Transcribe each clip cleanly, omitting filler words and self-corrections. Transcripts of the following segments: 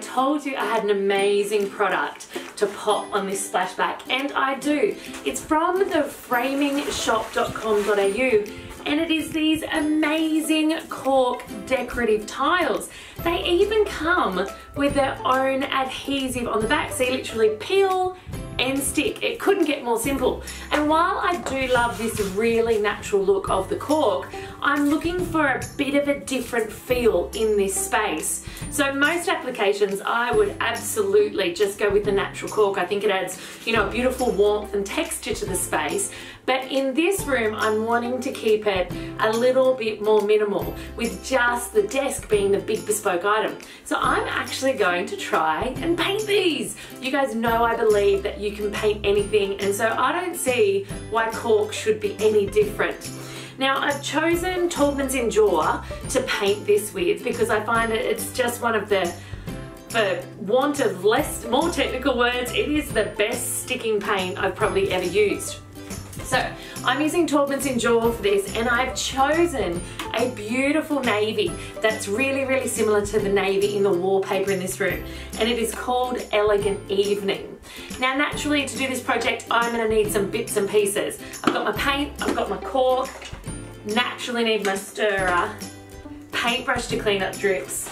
told you I had an amazing product to pop on this splashback, and I do. It's from the framingshop.com.au, and it is these amazing Cork decorative tiles. They even come with their own adhesive on the back, so you literally peel and stick. It couldn't get more simple. And while I do love this really natural look of the cork, I'm looking for a bit of a different feel in this space. So most applications I would absolutely just go with the natural cork. I think it adds, you know, a beautiful warmth and texture to the space. But in this room, I'm wanting to keep it a little bit more minimal, with just the desk being the big bespoke item. So I'm actually going to try and paint these. You guys know I believe that you can paint anything, and so I don't see why cork should be any different. Now, I've chosen Taubman's Endure to paint this with because I find that it's just one of the, for want of more technical words, it is the best sticking paint I've probably ever used. So I'm using Taubman's Endure for this, and I've chosen a beautiful navy that's really, really similar to the navy in the wallpaper in this room, and it is called Elegant Evening. Now, naturally, to do this project, I'm going to need some bits and pieces. I've got my paint, I've got my cork, naturally need my stirrer, paintbrush to clean up drips,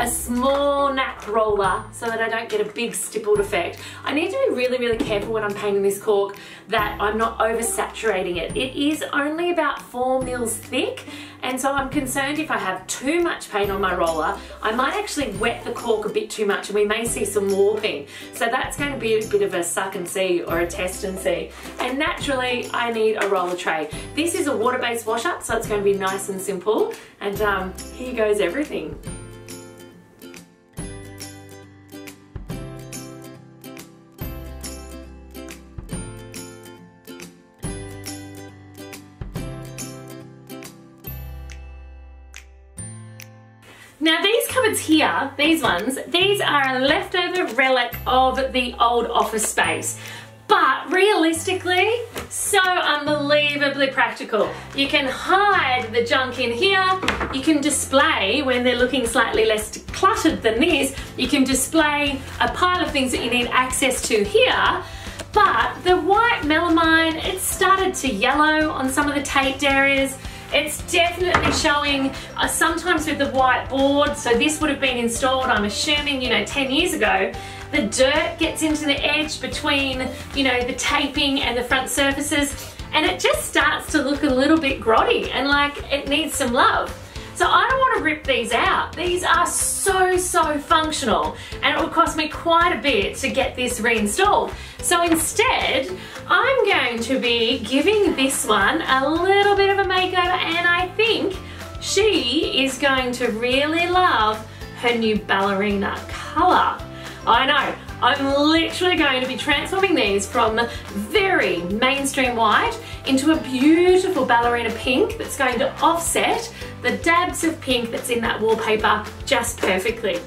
a small nap roller so that I don't get a big stippled effect. I need to be really, really careful when I'm painting this cork that I'm not oversaturating it. It is only about 4 mils thick, and so I'm concerned if I have too much paint on my roller, I might actually wet the cork a bit too much and we may see some warping. So that's going to be a bit of a suck and see or a test and see. And naturally, I need a roller tray. This is a water-based wash-up, so it's going to be nice and simple. And here goes everything. Now these cupboards here, these ones, these are a leftover relic of the old office space. But realistically, so unbelievably practical. You can hide the junk in here, you can display, when they're looking slightly less cluttered than this, you can display a pile of things that you need access to here. But the white melamine, it started to yellow on some of the taped areas. It's definitely showing sometimes with the white board, so this would have been installed, I'm assuming, you know, 10 years ago. The dirt gets into the edge between, you know, the taping and the front surfaces, and it just starts to look a little bit grotty and like it needs some love. So I don't want to rip these out. These are so functional, and it will cost me quite a bit to get this reinstalled. So instead, I'm going to be giving this one a little bit of a makeover, and I think she is going to really love her new ballerina colour. I know, I'm literally going to be transforming these from very mainstream white into a beautiful ballerina pink that's going to offset the dabs of pink that's in that wallpaper just perfectly.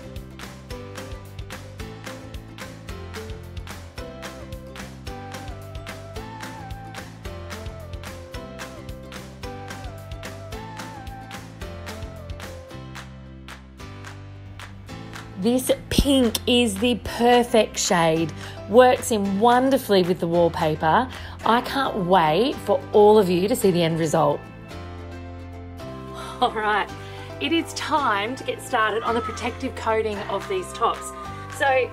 This pink is the perfect shade, works in wonderfully with the wallpaper. I can't wait for all of you to see the end result. All right, it is time to get started on the protective coating of these tops. So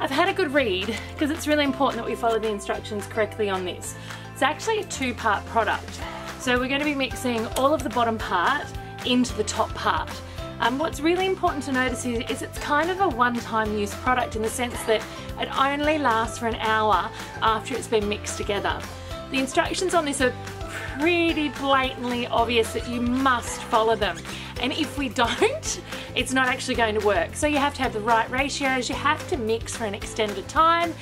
I've had a good read because it's really important that we follow the instructions correctly on this. It's actually a two-part product. So we're going to be mixing all of the bottom part into the top part. What's really important to notice is it's kind of a one-time use product in the sense that it only lasts for an hour after it's been mixed together. The instructions on this are pretty blatantly obvious that you must follow them, and if we don't, it's not actually going to work. So you have to have the right ratios, you have to mix for an extended time,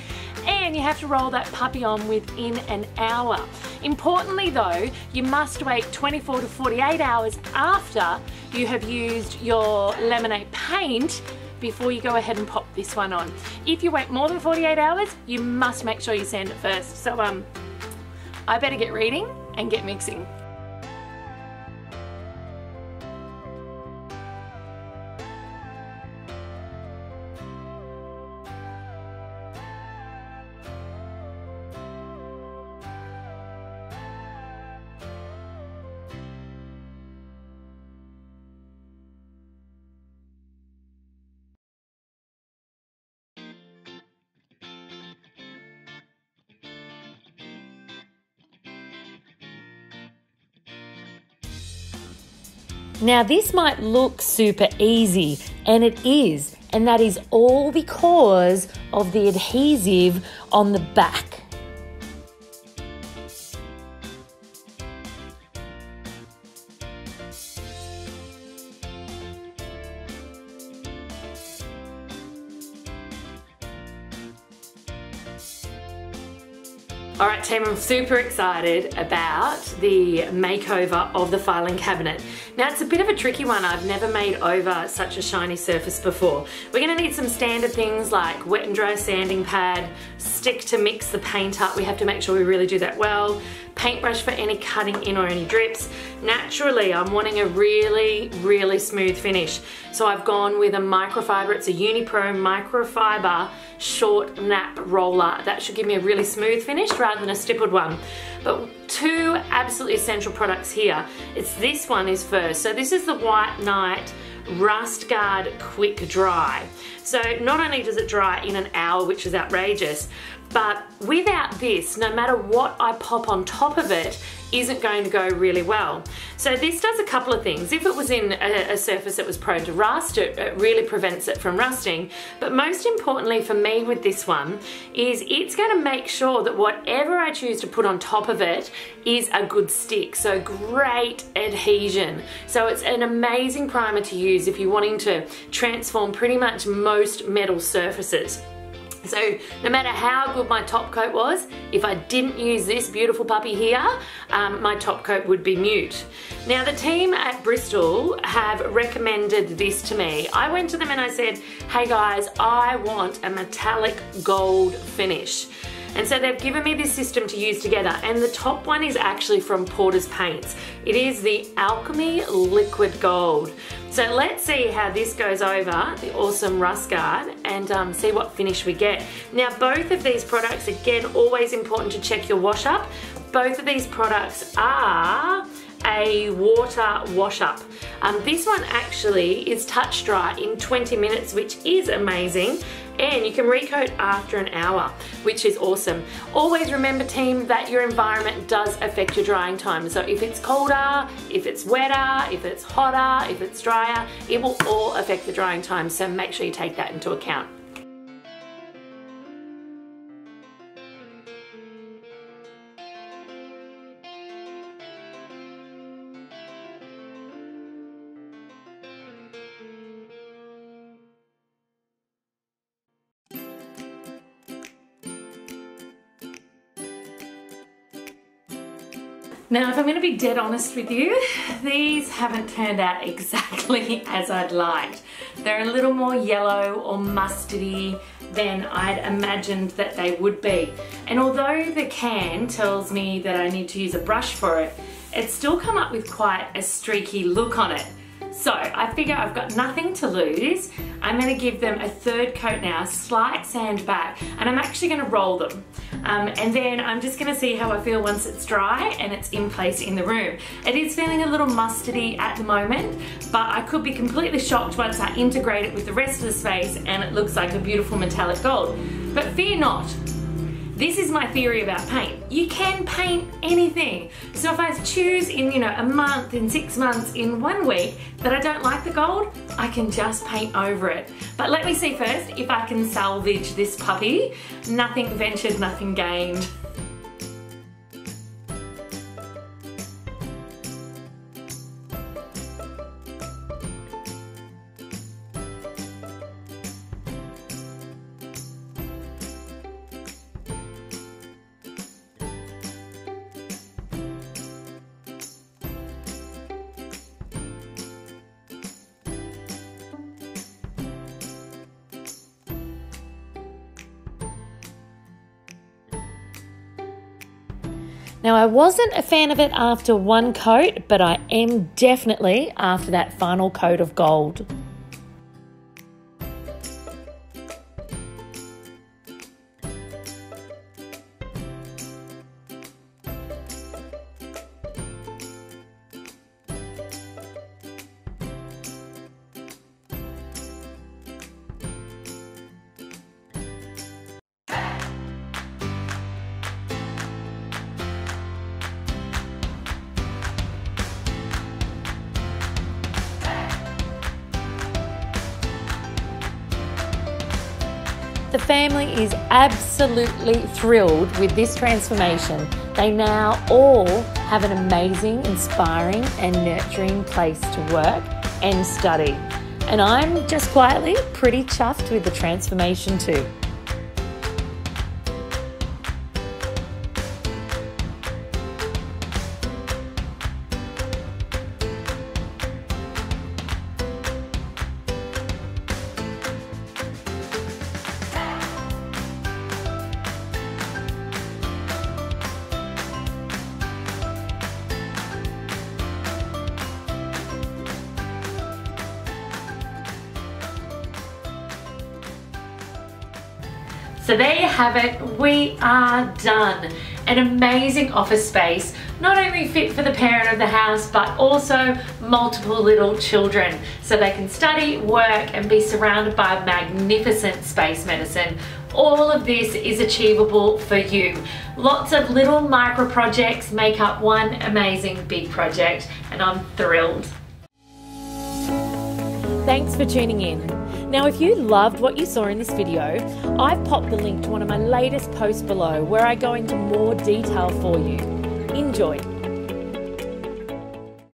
and you have to roll that puppy on within an hour. Importantly though, you must wait 24 to 48 hours after you have used your lemonade paint before you go ahead and pop this one on. If you wait more than 48 hours, you must make sure you sand it first. So I better get reading and get mixing. Now this might look super easy, and it is, and that is all because of the adhesive on the back. Alright team, I'm super excited about the makeover of the filing cabinet. Now it's a bit of a tricky one. I've never made over such a shiny surface before. We're going to need some standard things like wet and dry sanding pad, stick to mix the paint up. We have to make sure we really do that well. Paintbrush for any cutting in or any drips. Naturally, I'm wanting a really smooth finish. So I've gone with a microfiber. It's a Unipro microfiber short nap roller. That should give me a really smooth finish rather than a stippled one. But two absolutely essential products here. It's this one is first. So this is the White Knight Rust Guard Quick Dry. So not only does it dry in an hour, which is outrageous, but without this, no matter what I pop on top of it, isn't going to go really well. So this does a couple of things. If it was in a surface that was prone to rust, it really prevents it from rusting. But most importantly for me with this one is it's going to make sure that whatever I choose to put on top of it is a good stick. So great adhesion. So it's an amazing primer to use if you're wanting to transform pretty much most metal surfaces. So no matter how good my top coat was, if I didn't use this beautiful puppy here, my top coat would be mute. Now the team at Bristol have recommended this to me. I went to them and I said, hey guys, I want a metallic gold finish. And so they've given me this system to use together, and the top one is actually from Porter's Paints. It is the Alchemy Liquid Gold. So let's see how this goes over the awesome Rust Guard and see what finish we get. Now both of these products, again, always important to check your wash up. Both of these products are a water wash up. This one actually is touch dry in 20 minutes, which is amazing. And you can recoat after an hour, which is awesome. Always remember team that your environment does affect your drying time. So if it's colder, if it's wetter, if it's hotter, if it's drier, it will all affect the drying time. So make sure you take that into account. Now, if I'm going to be dead honest with you, these haven't turned out exactly as I'd liked. They're a little more yellow or mustardy than I'd imagined that they would be. And although the can tells me that I need to use a brush for it, it's still come up with quite a streaky look on it. So I figure I've got nothing to lose. I'm going to give them a third coat now, slight sand back, and I'm actually going to roll them. And then I'm just going to see how I feel once it's dry and it's in place in the room. It is feeling a little mustardy at the moment, but I could be completely shocked once I integrate it with the rest of the space and it looks like a beautiful metallic gold. But fear not. This is my theory about paint. You can paint anything. So if I choose in, a month, in 6 months, in 1 week that I don't like the gold, I can just paint over it. But let me see first if I can salvage this puppy. Nothing ventured, nothing gained. Now, I wasn't a fan of it after 1 coat, but I am definitely after that final coat of gold. The family is absolutely thrilled with this transformation. They now all have an amazing, inspiring and nurturing place to work and study. And I'm just quietly pretty chuffed with the transformation too. So there you have it, we are done. An amazing office space, not only fit for the parent of the house, but also multiple little children, so they can study, work, and be surrounded by magnificent space medicine. All of this is achievable for you. Lots of little micro projects make up one amazing big project, and I'm thrilled. Thanks for tuning in. Now, if you loved what you saw in this video, I've popped the link to one of my latest posts below where I go into more detail for you. Enjoy.